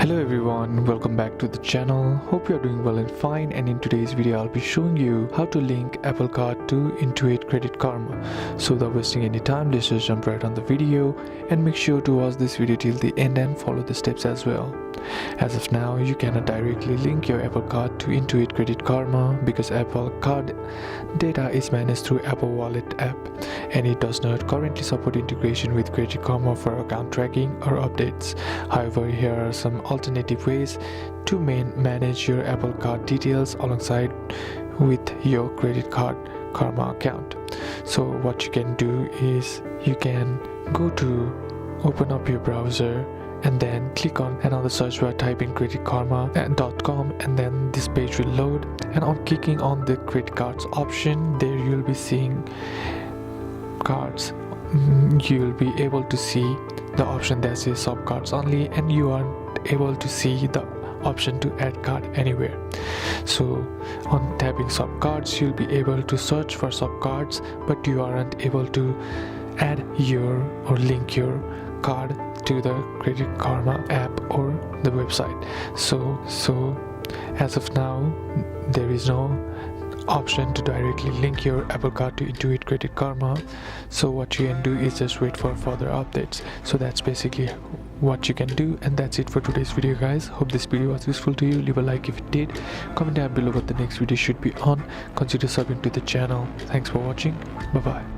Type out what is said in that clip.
Hello everyone, welcome back to the channel. Hope you are doing well and fine, and in today's video I'll be showing you how to link Apple Card to Intuit Credit Karma. So without wasting any time, let's just jump right on the video and make sure to watch this video till the end and follow the steps as well. As of now, you cannot directly link your Apple Card to Intuit Credit Karma because Apple Card data is managed through Apple Wallet app, and it does not currently support integration with Credit Karma for account tracking or updates. However, here are some alternative ways to manage your Apple Card details alongside with your Credit Card Karma account. So what you can do is you can open up your browser and then click on another search bar, type in creditkarma.com, and then this page will load, and on clicking on the credit cards option, there you'll be seeing cards. You'll be able to see the option that says sub cards only, and you aren't able to see the option to add card anywhere. So on tapping sub cards, you'll be able to search for sub cards, but you aren't able to add or link your card to the Credit Karma app or the website. So as of now, there is no option to directly link your Apple Card to Intuit Credit Karma. So what you can do is just wait for further updates. So that's basically what you can do, and that's it for today's video, guys. Hope this video was useful to you. Leave a like if it did, comment down below what the next video should be on, consider subbing to the channel. Thanks for watching. Bye bye.